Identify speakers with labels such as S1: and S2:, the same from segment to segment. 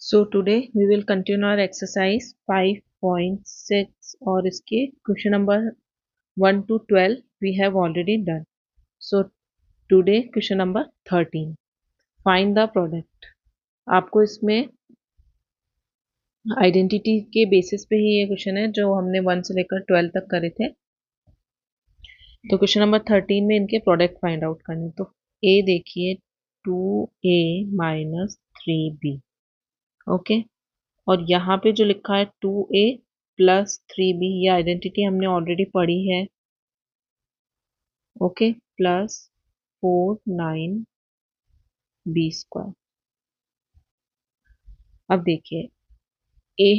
S1: So today we will continue our exercise 5.6 और इसके question number 1 to 12 we have already done. So today question number 13 find the product. आपको इसमें identity के basis पे ही ये question है जो हमने 1 से लेकर 12 तक करे थे. तो क्वेश्चन नंबर 13 में इनके प्रोडक्ट फाइंड आउट करने. तो ए देखिए 2a माइनस 3b. ओके और यहाँ पे जो लिखा है 2a प्लस 3b, ये आइडेंटिटी हमने ऑलरेडी पढ़ी है. Okay plus 4 9b square. अब देखिए a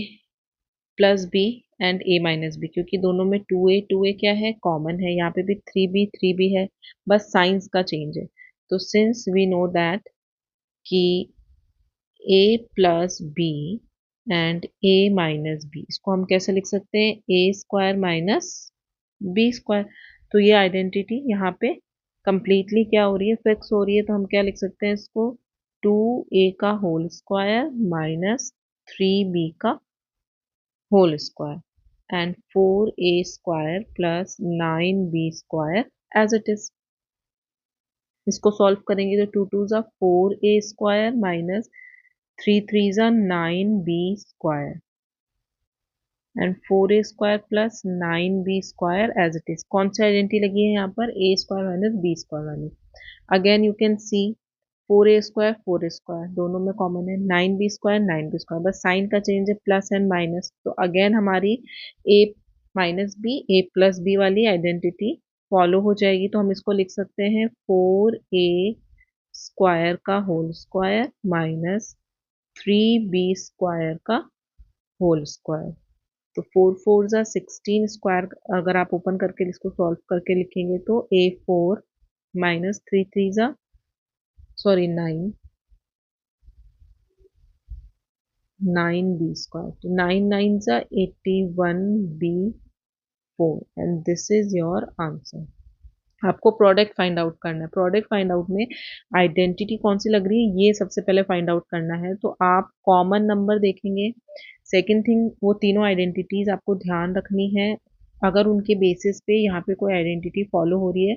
S1: plus b and a minus b, क्योंकि दोनों में 2a क्या है, कॉमन है. यहाँ पे भी 3b है, बस साइंस का चेंज है. तो सिंस वी नो दैट कि a plus b and a minus b, इसको हम कैसे लिख सकते हैं, a square minus b square. तो ये आइडेंटिटी यहाँ पे कंप्लीटली क्या हो रही है, फिक्स हो रही है. तो हम क्या लिख सकते हैं इसको, 2a का होल स्क्वायर माइनस 3b का whole square and 4a square plus 9b square as it is. इसको सॉल्व करेंगे तो 2 2 जा 4a स्क्वायर माइनस 3 3 जा 9b square and 4a square plus 9b square as it is. कौन सी identity लगी है यहाँ पर, a square minus b square वाली. Again you can see 4a square दोनों में कॉमन है, 9b स्क्वायर 9b स्क्वायर, बस साइन का चेंज है, प्लस एंड माइनस. तो अगेन हमारी a minus B a plus B वाली आइडेंटिटी फॉलो हो जाएगी. तो हम इसको लिख सकते हैं 4a स्क्वायर का whole square minus 3b square का होल स्क्वायर. तो 4 4 जा 16 स्क्वायर, अगर आप ओपन करके इसको सॉल्व करके लिखेंगे तो a4 माइनस 3 3 जा सॉरी 9b स्क्वायर. तो 9 9 जा 81b4 and this is your answer. आपको प्रोडक्ट फाइंड आउट करना है. प्रोडक्ट फाइंड आउट में आइडेंटिटी कौन सी लग रही है ये सबसे पहले फाइंड आउट करना है. तो आप कॉमन नंबर देखेंगे. सेकेंड थिंग, वो तीनों आइडेंटिटीज आपको ध्यान रखनी है. अगर उनके बेसिस पे यहाँ पे कोई आइडेंटिटी फॉलो हो रही है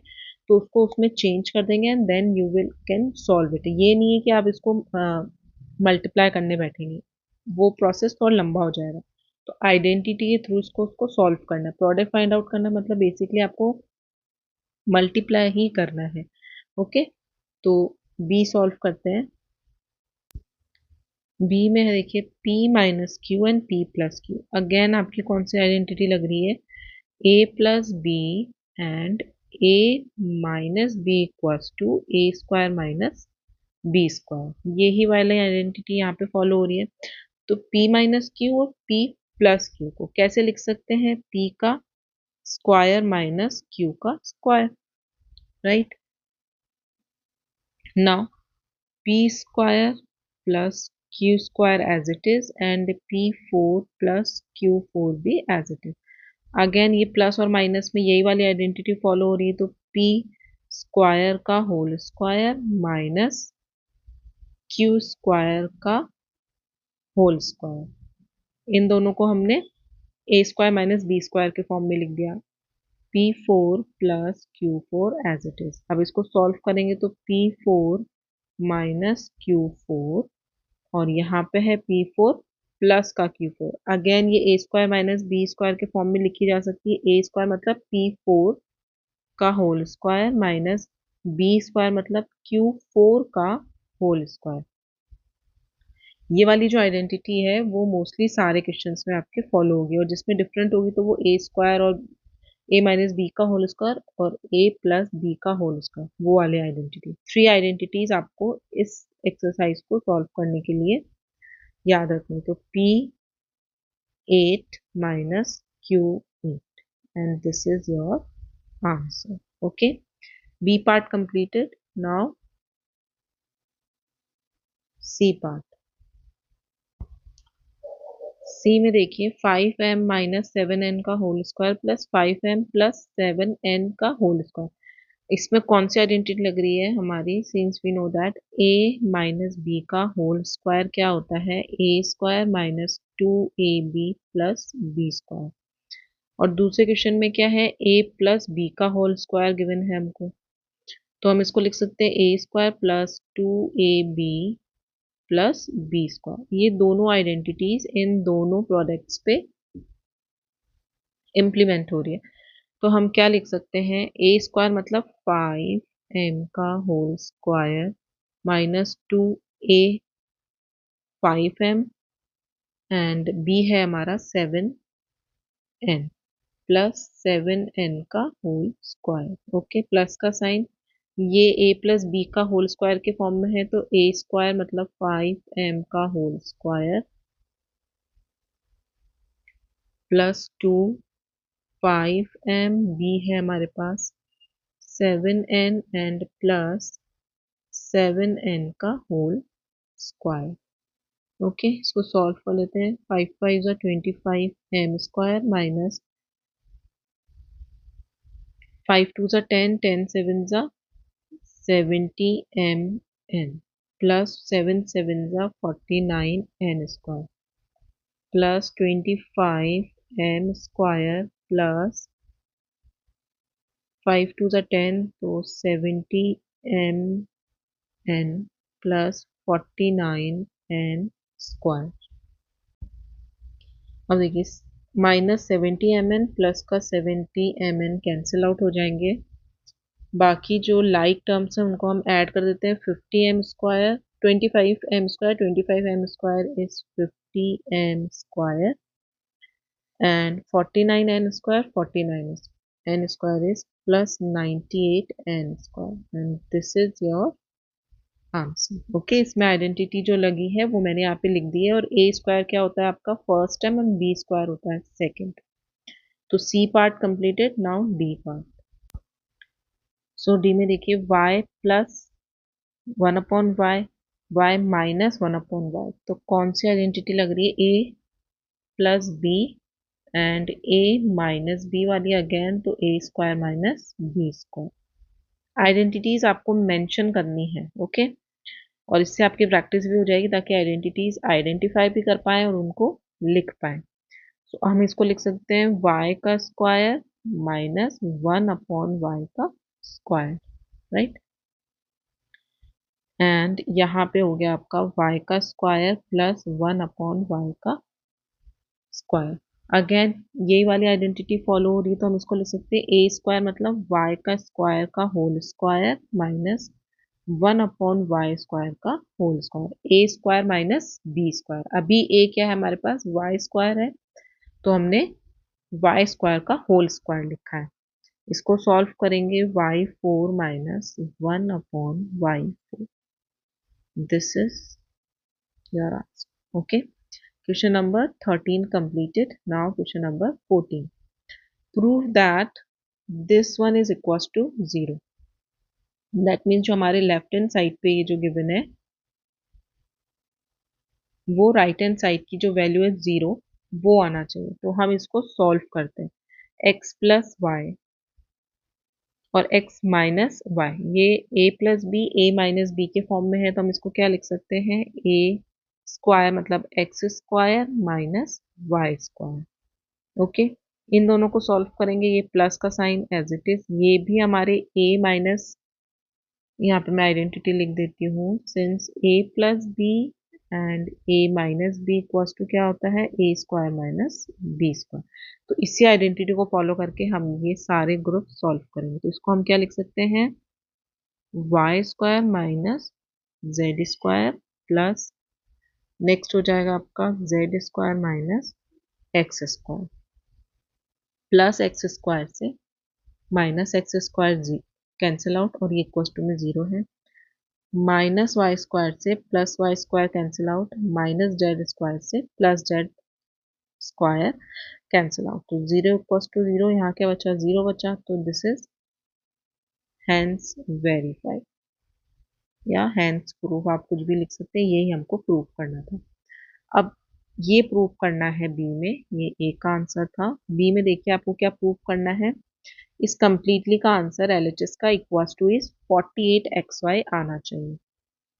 S1: तो उसको उसमें चेंज कर देंगे and then you will can solve it. ये नहीं है कि आप इसको मल्टीप्लाई करने बैठेंगे, वो प्रोसेस थोड़ा लंबा हो जाएगा. तो आइडेंटिटी के थ्रू इसको उसको सॉल्व करना है. प्रोडक्ट फाइंड आउट करना मतलब बेसिकली आपको मल्टीप्लाई ही करना है. ओके तो बी सॉल्व करते हैं. बी में है देखिए p minus q and p plus q. Again आपकी कौन सी आइडेंटिटी लग रही है, a plus b and a minus b equals to a square minus b square. यही वाली आइडेंटिटी यहाँ पे फॉलो हो रही है. तो p माइनस क्यू और p प्लस क्यू को कैसे लिख सकते हैं, p का स्क्वायर माइनस q का square, right. Now p square plus q square as it is and p4 plus q4 भी as it is. अगेन ये प्लस और माइनस में यही वाली आइडेंटिटी फॉलो हो रही है. तो p स्क्वायर का whole square minus q square का होल स्क्वायर, इन दोनों को हमने a square minus b square के फॉर्म में लिख दिया. p4 plus q4 as it is. अब इसको सॉल्व करेंगे तो p4 माइनस q4 और यहाँ पे है p4 प्लस का q4. अगेन ये a square minus b square के फॉर्म में लिखी जा सकती है. a स्क्वायर मतलब p4 का whole square minus b square मतलब q4 का होल स्क्वायर. ये वाली जो आइडेंटिटी है वो मोस्टली सारे क्वेश्चंस में आपके फॉलो होगी, और जिसमें डिफरेंट होगी तो वो a स्क्वायर और a माइनस बी का होल स्क्वायर और a प्लस बी का होल स्क्वायर, वो वाली आइडेंटिटी. 3 आइडेंटिटीज आपको इस एक्सरसाइज को सॉल्व करने के लिए याद रखनी. तो P8 minus Q8 and this is your answer. Okay, B part completed. Now C part. C में देखिए 5m माइनस 7n का whole square plus 5m plus 7n का होल स्क्वायर. इसमें कौन सी आइडेंटिटी लग रही है हमारी, since we know that A minus B का होल स्क्वायर क्या होता है, A square minus 2ab plus B square. और दूसरे क्वेश्चन में क्या है, ए प्लस बी का होल स्क्वायर गिवन है हमको, तो हम इसको लिख सकते हैं ए square plus 2ab plus B square. ये दोनों आइडेंटिटीज इन दोनों प्रोडक्ट्स पे इम्प्लीमेंट हो रही है। तो हम क्या लिख सकते हैं, ए स्क्वायर मतलब 5m का whole square minus 2a 5m and b है हमारा 7n प्लस 7n का होल स्क्वायर। ओके, प्लस का साइन, ये a प्लस बी का होल स्क्वायर के फॉर्म में है, तो ए स्क्वायर मतलब 5m का whole square plus 5m B है हमारे पास 7n एंड प्लस 7n का होल स्क्वायर। ओके, इसको सॉल्व कर लेते हैं। 5 5 जा 25m स्क्वायर माइनस 5 2 जा 10 10 7 जा 70mn प्लस 7 7 जा 49n square plus 25m square plus 5 2 जा 10 तो 70mn प्लस 49n स्क्वायर। अब देखिए, माइनस 70mn प्लस का 70mn कैंसिल आउट हो जाएंगे, बाकी जो लाइक टर्म्स हैं उनको हम ऐड कर देते हैं। 50m square 25m square 25m square is 50m square and 49n square 49n square is plus 98n square and this is your answer. Okay, इसमें आइडेंटिटी जो लगी है वो मैंने यहाँ पे लिख दी है, और ए स्क्वायर क्या होता है आपका फर्स्ट टर्म और बी स्क्वायर होता है सेकंड। तो C part completed, now D part. So D में देखिए y plus 1/y y minus 1/y, तो कौन सी आइडेंटिटी लग रही है, a plus b and a minus b वाली अगेन, तो a square minus b square. Identities आपको मेंशन करनी है। ओके, और इससे आपकी प्रैक्टिस भी हो जाएगी ताकि आइडेंटिटीज आइडेंटिफाई भी कर पाए और उनको लिख पाए। तो हम इसको लिख सकते हैं y का स्क्वायर माइनस 1/y का स्क्वायर, राइट। एंड यहाँ पे हो गया आपका y का स्क्वायर प्लस 1/y का स्क्वायर। अगेन यही वाली आइडेंटिटी फॉलो हो रही है, तो हम इसको लिख सकते हैं ए स्क्वायर मतलब y का स्क्वायर का whole square minus 1/y square का होल स्क्वायर, ए स्क्वायर माइनस बी स्क्वायर। अभी ए क्या है हमारे पास, y स्क्वायर है, तो हमने y स्क्वायर का होल स्क्वायर लिखा है। इसको सॉल्व करेंगे, y4 minus 1/y4, this is your answer. Okay, question number 13 completed. Now question number 14. Prove that this one is equals to 0. That means जो हमारे लेफ्ट हैंड साइड पे ये जो गिवन है वो राइट हैंड साइड की जो वैल्यू है 0 वो आना चाहिए। तो हम इसको सॉल्व करते हैं, x प्लस वाई और x माइनस वाई, ये a plus b a minus b के फॉर्म में है, तो हम इसको क्या लिख सकते हैं, a स्क्वायर मतलब x square minus Y square. Okay, इन दोनों को सॉल्व करेंगे, ये प्लस का साइन एज इट इज, ये भी हमारे a माइनस, यहाँ पे मैं आइडेंटिटी लिख देती हूँ, since a plus b and a minus b equals to क्या होता है, a square minus b square. तो इसी आइडेंटिटी को फॉलो करके हम ये सारे ग्रुप सॉल्व करेंगे। तो इसको हम क्या लिख सकते हैं, y square minus Z square plus next हो जाएगा आपका Z square minus X square plus X square से माइनस एक्स स्क्वायर जी कैंसिल आउट और ये इक्वल टू में 0 है, माइनस वाई स्क्वायर से plus Y square cancel out, minus Z square से plus Z square cancel out, तो 0 equal to 0, यहाँ क्या बचा, 0 बचा, तो दिस इज हैंस वेरीफाइड या हैंस प्रूफ, आप कुछ भी लिख सकते हैं, यही हमको प्रूफ करना था। अब ये प्रूफ करना है बी में, ये ए का आंसर था। बी में देखिए आपको क्या प्रूफ करना है, इस कंप्लीटली का आंसर LHS का इक्वल्स टू इज 48xy आना चाहिए।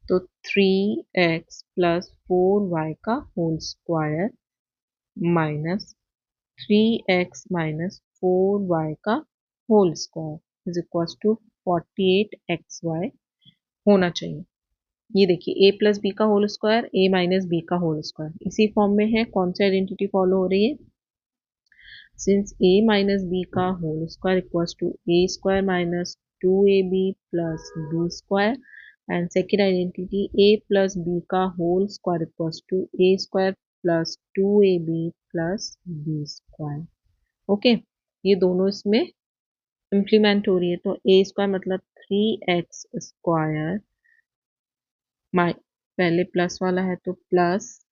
S1: तो 3x प्लस 4y का whole square minus 3x minus 4y का whole square is equals to 48xy होना चाहिए। ये देखिए a प्लस बी का whole square a minus B का होल स्क्वायर इसी फॉर्म में है। कौन सी आइडेंटिटी फॉलो हो रही है? सिंस a माइनस बी का whole square equals to a square minus 2ab plus b square and second identity a plus b का whole square equals to a square plus 2ab plus b square. Okay, ये दोनों इसमें implement हो रही है। तो a square मतलब 3x square, पहले प्लस वाला है तो प्लस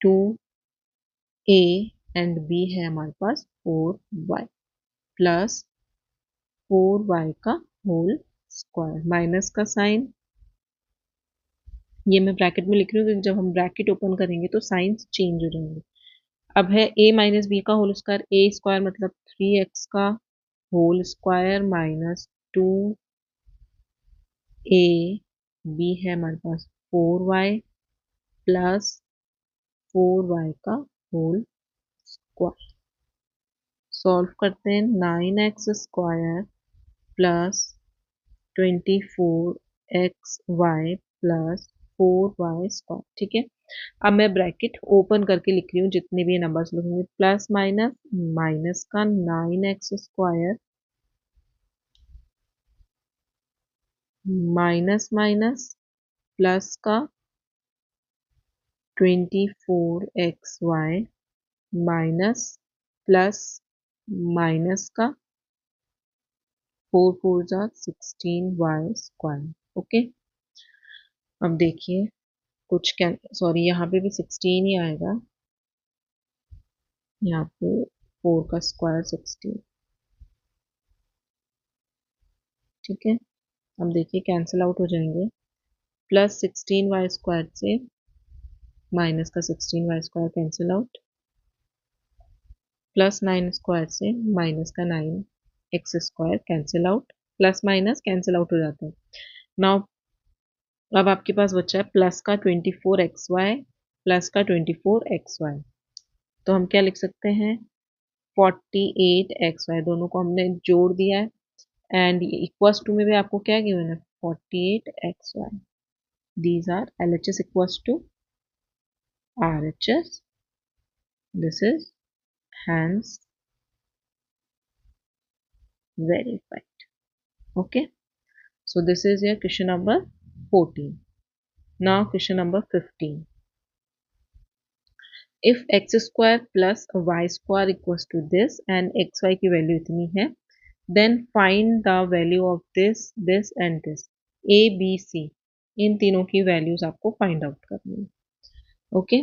S1: 2a एंड b है हमारे पास 4y प्लस 4y का होल स्क्वायर, माइनस का साइन ये मैं ब्रैकेट में लिख रही हूँ क्योंकि जब हम ब्रैकेट ओपन करेंगे तो साइंस चेंज हो जाएंगे। अब है a माइनस बी का होल स्क्वायर, a स्क्वायर मतलब 3x का whole square minus 2a, b है हमारे पास 4y प्लस 4y का होल स्क्वायर। सॉल्व करते हैं, 9x square plus 24xy plus 4y square. ठीक है, अब मैं ब्रैकेट ओपन करके लिख रही हूँ, जितने भी नंबर्स लिखूंगी प्लस माइनस माइनस का 9x square minus minus plus का 24xy माइनस प्लस माइनस का 4 4 जा 16y स्क्वायर। ओके, अब देखिए कुछ सॉरी यहाँ पे भी 16 ही आएगा, यहाँ पे 4 का स्क्वायर 16। ठीक है, अब देखिए कैंसिल आउट हो जाएंगे, प्लस 16y स्क्वायर से माइनस का 16y square cancel out, plus 9 square से माइनस का 9x square cancel out, plus minus cancel out हो जाता है। नाउ अब आपके पास बचा है प्लस का 24xy प्लस का 24xy, तो हम क्या लिख सकते हैं 48xy, दोनों को हमने जोड़ दिया है एंड इक्वल्स टू में भी आपको क्या गिवन है 48xy। These are LHS equals to RHS, this is hence verified. Okay, so this is your question number 14. Now question number 15. If x square plus y square equals to this and xy की value इतनी है, then find the value of this and this, a b c, इन तीनों की values आपको find out करनी है। Okay,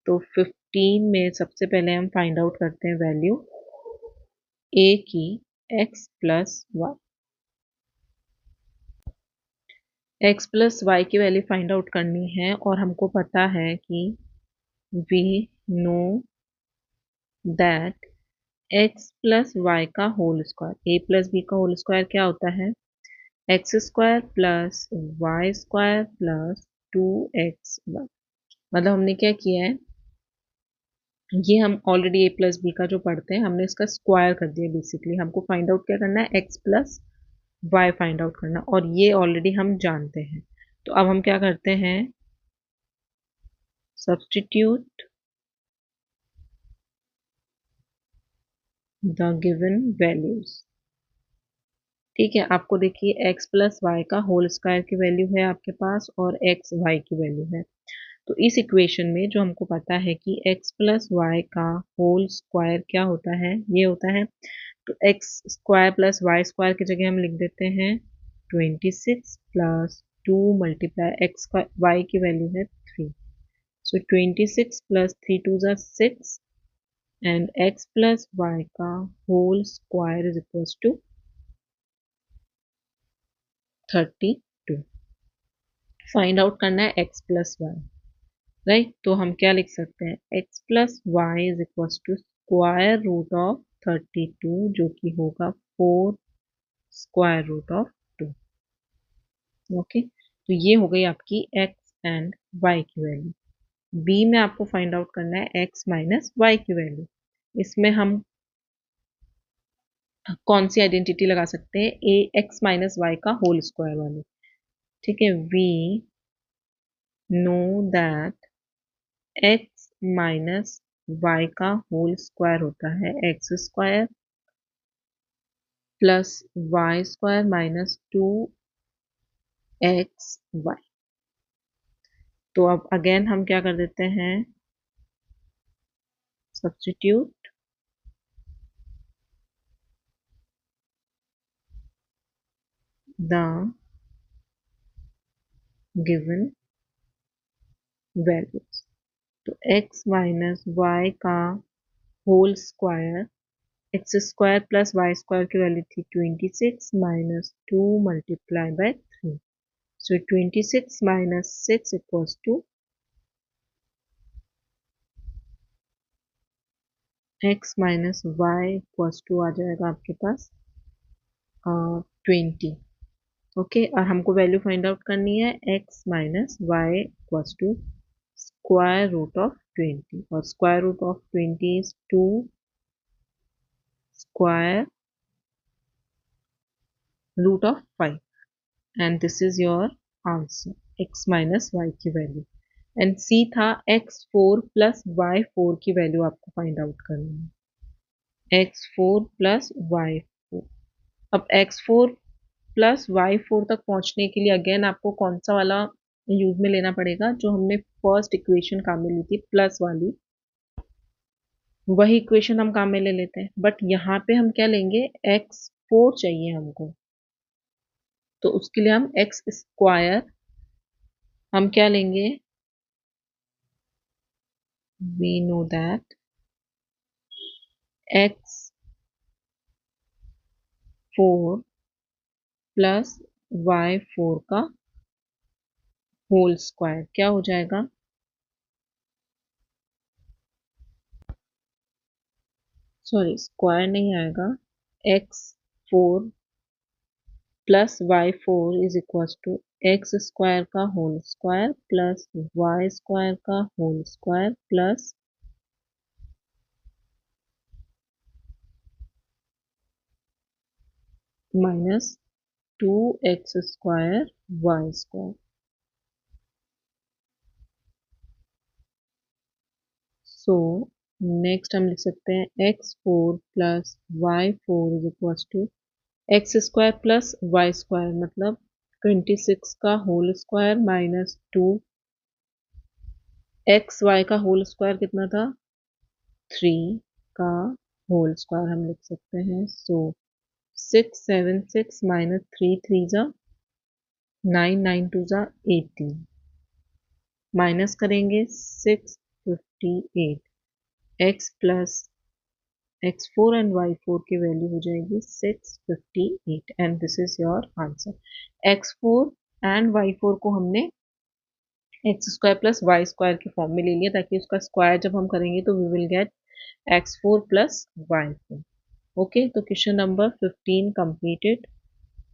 S1: तो 15 में सबसे पहले हम फाइंड आउट करते हैं वैल्यू a की x plus y. x plus y की वैल्यू फाइंड आउट करनी है और हमको पता है कि we know that x plus Y का whole square, a plus B का होल स्क्वायर क्या होता है x square plus Y square plus 2xy। मतलब हमने क्या किया है, ये हम ऑलरेडी a प्लस बी का जो पढ़ते हैं हमने इसका स्क्वायर कर दिया। बेसिकली हमको फाइंड आउट क्या करना है x plus y find out करना, और ये ऑलरेडी हम जानते हैं। तो अब हम क्या करते हैं, सब्स्टिट्यूट द गिवन वैल्यूज। ठीक है, आपको देखिए x प्लस वाई का होल स्क्वायर की वैल्यू है आपके पास और x वाई की वैल्यू है। तो इस इक्वेशन में जो हमको पता है कि x प्लस वाई का होल स्क्वायर क्या होता है, ये होता है, तो x square plus Y square की जगह हम लिख देते हैं 26 प्लस 2 मल्टीप्लाई एक्स वाई की वैल्यू है 3, सो 26 प्लस 3 2 ज़ा 6 एंड x प्लस वाई का whole square is equal to 32। Find out करना है x प्लस वाई, राइट। तो हम क्या लिख सकते हैं x plus y is equal to square root of 32 जो कि होगा 4 स्क्वायर रूट ऑफ 2। ओके, तो ये हो गई आपकी x एंड y की वैल्यू। बी में आपको फाइंड आउट करना है x माइनस वाई की वैल्यू। इसमें हम कौन सी आइडेंटिटी लगा सकते हैं, ए एक्स माइनस वाई का होल स्क्वायर वाली। ठीक है, we know that x minus Y का होल स्क्वायर होता है x square plus Y square minus 2xy। तो अब अगेन हम क्या कर देते हैं, सब्स्टिट्यूट द गिवन वैल्यूज। तो x माइनस वाई का whole square, X square plus Y square की वैल्यू थी 26 minus 2 multiply by 3। So 26 minus 6 equals to x minus Y equals to आ जाएगा आपके पास 20। ओके, और हमको वैल्यू फाइंड आउट करनी है x minus Y equals to square root of 20, और square root of 20 is 2 square root of 5, and this is your answer, x minus y की वैल्यू। एंड सी था x4 प्लस y4 की value आपको find out करनी है, x4 plus y4। अब x4 plus y4 तक पहुंचने के लिए अगेन आपको कौन सा वाला यूज में लेना पड़ेगा, जो हमने फर्स्ट इक्वेशन काम में ली थी प्लस वाली, वही इक्वेशन हम काम में ले लेते हैं। बट यहाँ पे हम क्या लेंगे, x4 चाहिए हमको, तो उसके लिए हम एक्स स्क्वायर, हम क्या लेंगे, we know that x4 plus y4 का होल स्क्वायर क्या हो जाएगा, सॉरी स्क्वायर नहीं आएगा, x4 plus y4 is equal to X square का whole square plus Y square का whole square plus minus 2x square Y square. So next हम लिख सकते हैं x4 plus y4 is equal to X square plus Y square, मतलब 26 का whole square minus 2xy का whole square कितना था, 3 का होल स्क्वायर हम लिख सकते हैं। सो 676 माइनस 3 जा 9 जा 18, माइनस करेंगे 658, x plus x4 and y4 की वैल्यू हो जाएगी 658, and this is your answer. x4 and y4 को हमने x square plus Y square के फॉर्म में ले लिया, ताकि उसका स्क्वायर जब हम करेंगे तो we will get x4 plus y4। Okay, तो question number 15 completed.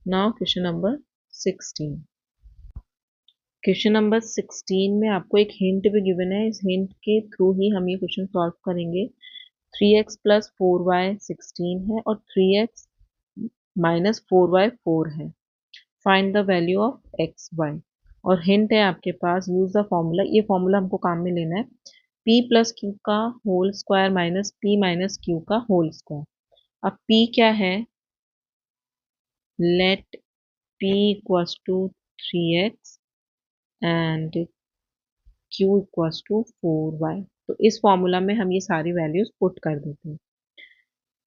S1: Now question number 16। Question number 16 में आपको एक हिंट भी गिवन है, इस हिंट के थ्रू ही हम ये क्वेश्चन सॉल्व करेंगे। 3x प्लस 4y 16 है और 3x माइनस 4y 4 है। Find the value of x y, और हिंट है आपके पास, यूज द फॉर्मूला। ये फॉर्मूला हमको काम में लेना है, p प्लस क्यू का whole square minus p minus q का होल स्क्वायर। अब p क्या है, let p equals to 3x and q equals to 4y। तो इस फॉर्मूला में हम ये सारी वैल्यूज पुट कर देते हैं।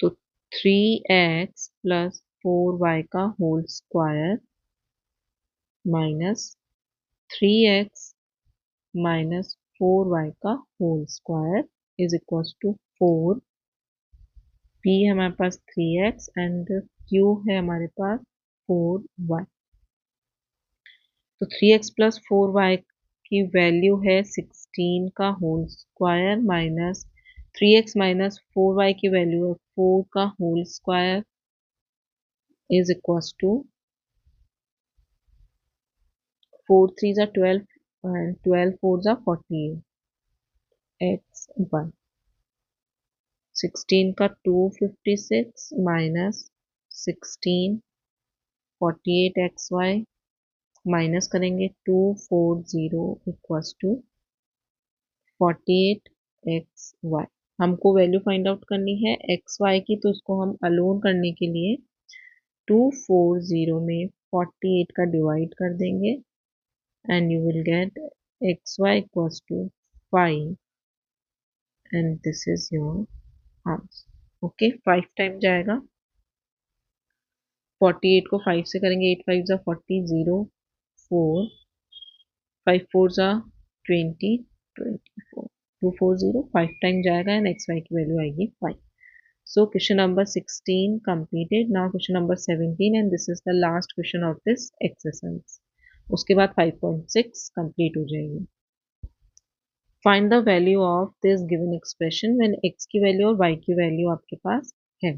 S1: तो 3x प्लस 4y का whole square minus 3x minus 4y का whole square is equal to 4। p है हमारे पास 3x एंड q है हमारे पास 4y। तो 3x प्लस 4y की वैल्यू है 16 का whole square minus 3x minus 4y की वैल्यू है 4 का whole square is equal to 4 3 जा 12 एंड 12 4 जा 48 x 1 16 का 256 माइनस 16 48xy माइनस करेंगे 240 इक्वल्स टू 48xy। हमको वैल्यू फाइंड आउट करनी है xy की, तो उसको हम अलोन करने के लिए 240 में 48 का डिवाइड कर देंगे and you will get xy equals to 5 and this is your answer. Okay, 5 time जाएगा, 48 को 5 से करेंगे 8 5 जा 40 0 4 5 4 जा 20 24 240 5 टाइम जाएगा एंड एक्स वाई की वैल्यू आएगी 5। So question number 16 completed। Now question number 17 and this is the last question of this exercise. उसके बाद 5.6 कंप्लीट हो जाएगी। Find the value of this given expression when x की value और y की value आपके पास है।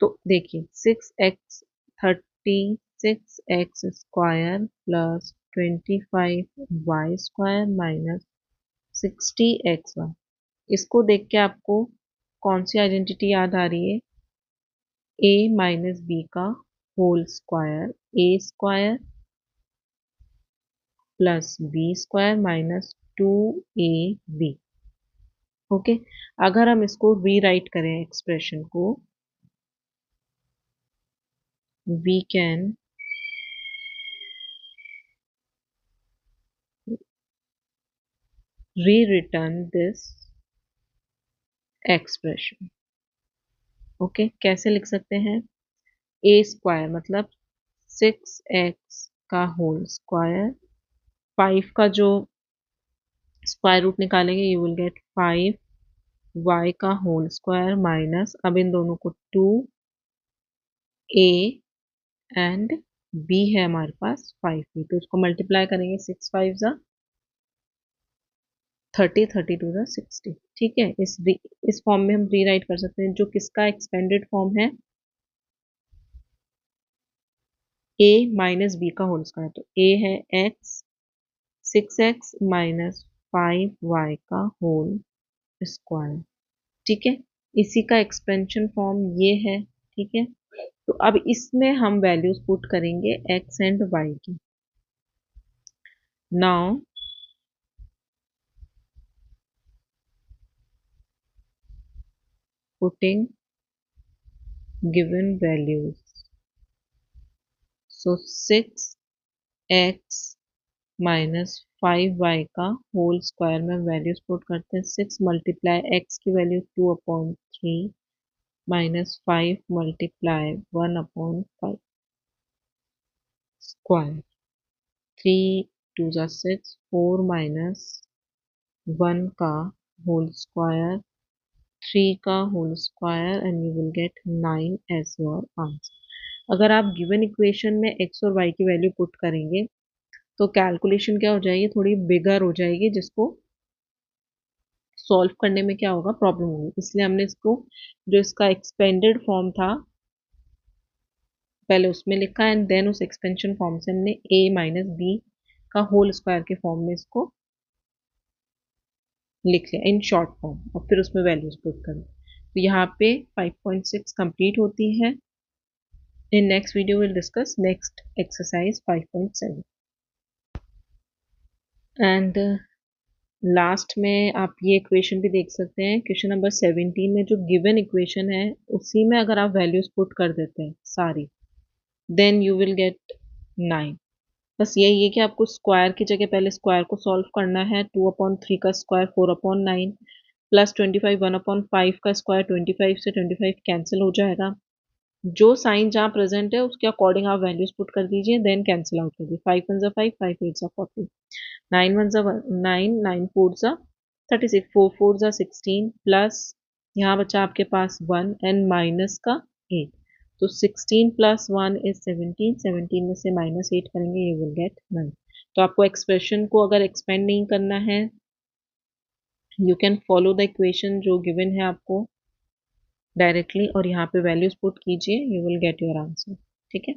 S1: तो देखिए 6x 36x square plus 25y square minus 60xy। इसको देख के आपको कौन सी आइडेंटिटी याद आ रही है? a माइनस बी का होल स्क्वायर, ए square plus B square minus 2ab। Okay, अगर हम इसको रीराइट करें एक्सप्रेशन को, we can rewritten this expression। Okay, कैसे लिख सकते हैं? a स्क्वायर मतलब 6x का होल स्क्वायर, 5 का जो स्क्वायर रूट निकालेंगे यू विल गेट 5y का होल स्क्वायर माइनस, अब इन दोनों को 2a एंड b है हमारे पास 5b, तो उसको मल्टीप्लाई करेंगे 6 5 जा 30 32 जा 60। ठीक है, इस फॉर्म में हम रीराइट कर सकते हैं, जो किसका एक्सपेंडेड फॉर्म है? a माइनस बी का होल स्क्वायर, तो a है x 6x माइनस 5y का होल स्क्वायर। ठीक है, इसी का एक्सपेंशन फॉर्म ये है। ठीक है, तो अब इसमें हम वैल्यूज पुट करेंगे x एंड y की। नाउ पुटिंग गिवन वैल्यूज, सो 6x माइनस 5y का होल स्क्वायर में वैल्यूज पुट करते हैं। 6 मल्टीप्लाई x की वैल्यू 2/3 माइनस 5 मल्टीप्लाई 1/5 स्क्वायर, 3 2 जा 6 4 माइनस 1 का होल स्क्वायर 3 का whole square and you will get 9 as your answer. अगर आप गिवन इक्वेशन में x और y की वैल्यू पुट करेंगे तो कैलकुलेशन क्या हो जाएगी, थोड़ी बिगर हो जाएगी, जिसको सॉल्व करने में क्या होगा, प्रॉब्लम होगी। इसलिए हमने इसको, जो इसका एक्सपेंडेड फॉर्म था पहले उसमें लिखा एंड देन उस एक्सपेंशन फॉर्म से हमने a माइनस बी का होल स्क्वायर के फॉर्म में इसको लिख लिया इन शॉर्ट फॉर्म, और फिर उसमें वैल्यूज पुट करें। तो यहाँ पे 5.6 कंप्लीट होती है। In next video will discuss next exercise 5.7 and last में आप ये इक्वेशन भी देख सकते हैं। क्वेश्चन नंबर 17 में जो गिवन इक्वेशन है उसी में अगर आप वैल्यूज पुट कर देते हैं सारी, देन यू विल गेट 9। बस यही है कि आपको स्क्वायर की जगह पहले स्क्वायर को सॉल्व करना है। 2/3 का स्क्वायर 4/9 प्लस 25 1/5 का स्क्वायर 25 से 25 कैंसिल हो जाएगा। जो साइन जहाँ प्रेजेंट है उसके अकॉर्डिंग आप वैल्यूज पुट कर दीजिए, देन कैंसिल आउट कर दीजिए। 5 1 जा 5 5 8 जा 40 9 1 जा 9 9 4 जा 36 4 4 जा 16 प्लस यहाँ बचा आपके पास 1 एंड माइनस का 8, तो 16 प्लस 1 इज 17, 17 में से माइनस 8 करेंगे यू विल गेट 9। तो आपको एक्सप्रेशन को अगर एक्सपेंड नहीं करना है you can follow the equation जो गिवन है आपको डायरेक्टली, और यहाँ पे वैल्यूज पुट कीजिए, you will get your answer. ठीक है।